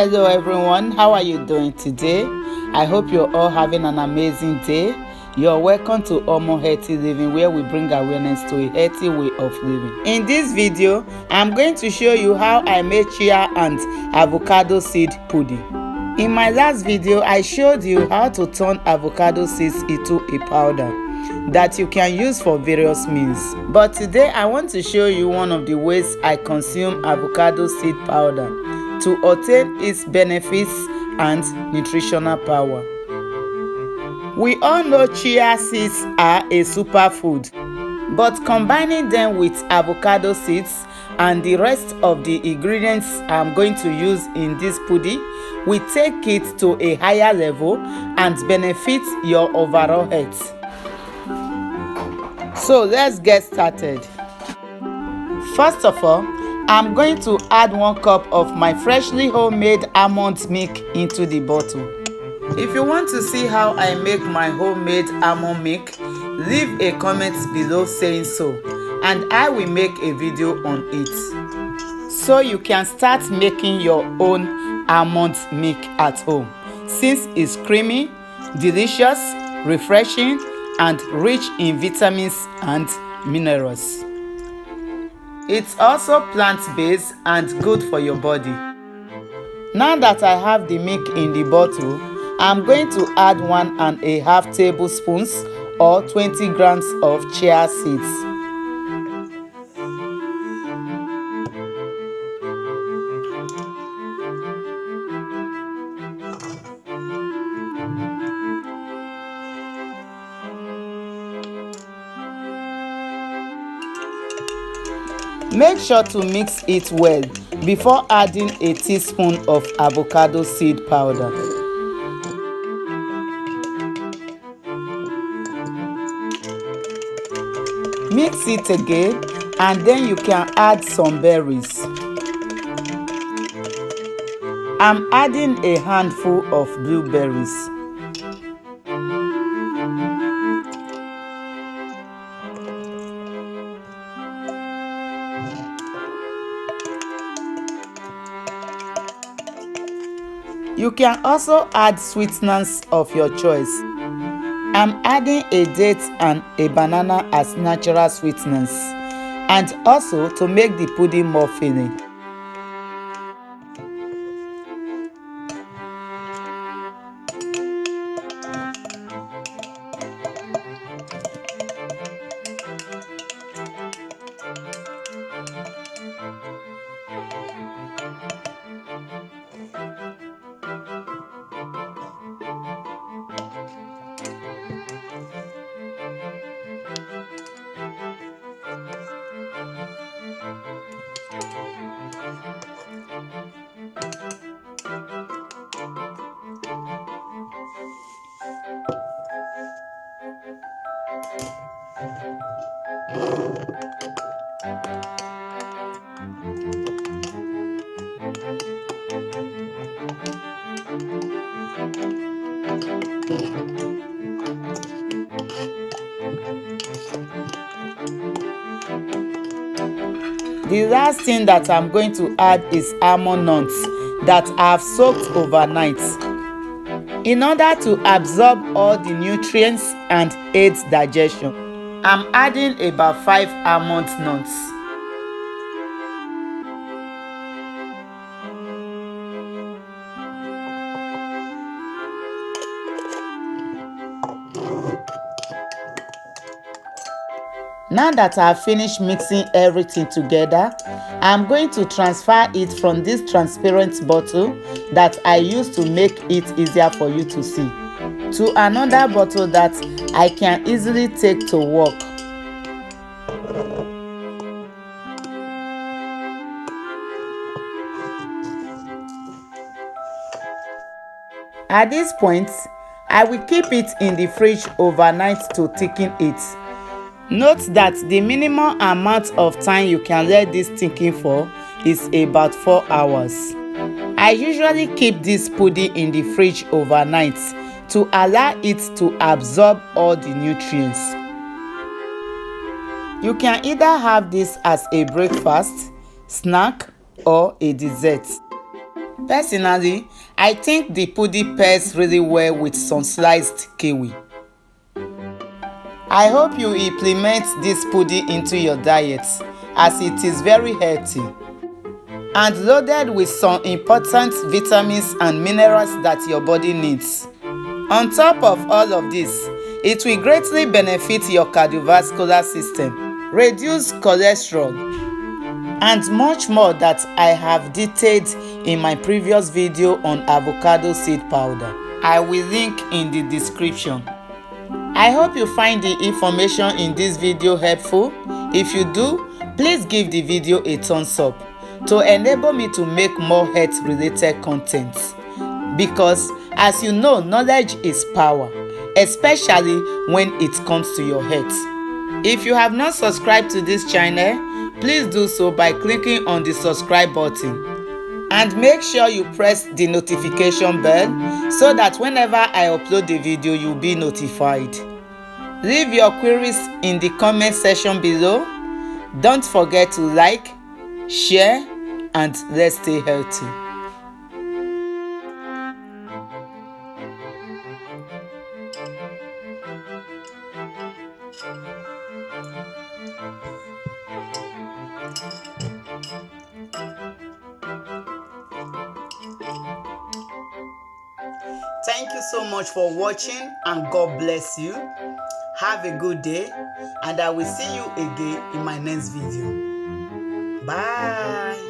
Hello everyone, how are you doing today? I hope you're all having an amazing day. You're welcome to Almond Healthy Living, where we bring awareness to a healthy way of living. In this video, I'm going to show you how I made chia and avocado seed pudding. In my last video, I showed you how to turn avocado seeds into a powder that you can use for various means. But today I want to show you one of the ways I consume avocado seed powder to obtain its benefits and nutritional power. We all know chia seeds are a superfood, but combining them with avocado seeds and the rest of the ingredients I'm going to use in this pudding will take it to a higher level and benefit your overall health. So let's get started. First of all, I'm going to add 1 cup of my freshly homemade almond milk into the bottle. If you want to see how I make my homemade almond milk, leave a comment below saying so, and I will make a video on it. So you can start making your own almond milk at home, since it's creamy, delicious, refreshing, and rich in vitamins and minerals. It's also plant-based and good for your body. Now that I have the milk in the bottle, I'm going to add 1.5 tablespoons or 20 grams of chia seeds. Make sure to mix it well before adding a teaspoon of avocado seed powder. Mix it again, and then you can add some berries. I'm adding a handful of blueberries. You can also add sweeteners of your choice. I'm adding a date and a banana as natural sweeteners, and also to make the pudding more filling. The last thing that I'm going to add is almond nuts that I've soaked overnight in order to absorb all the nutrients and aid digestion. I'm adding about 5 almond nuts. Now that I've finished mixing everything together, I'm going to transfer it from this transparent bottle that I use to make it easier for you to see to another bottle that I can easily take to work. At this point, I will keep it in the fridge overnight to thicken it. Note that the minimum amount of time you can let this thicken for is about 4 hours. I usually keep this pudding in the fridge overnight to allow it to absorb all the nutrients. You can either have this as a breakfast, snack, or a dessert. Personally, I think the pudding pairs really well with some sliced kiwi. I hope you implement this pudding into your diet as it is very healthy and loaded with some important vitamins and minerals that your body needs. On top of all of this, it will greatly benefit your cardiovascular system, reduce cholesterol, and much more that I have detailed in my previous video on avocado seed powder. I will link in the description. I hope you find the information in this video helpful. If you do, please give the video a thumbs up to enable me to make more health related content, because as you know, knowledge is power, especially when it comes to your health. If you have not subscribed to this channel, please do so by clicking on the subscribe button and make sure you press the notification bell so that whenever I upload the video you'll be notified. Leave your queries in the comment section below. Don't forget to like, share, and let's stay healthy. Thank you so much for watching, and God bless you. Have a good day, and I will see you again in my next video. Bye.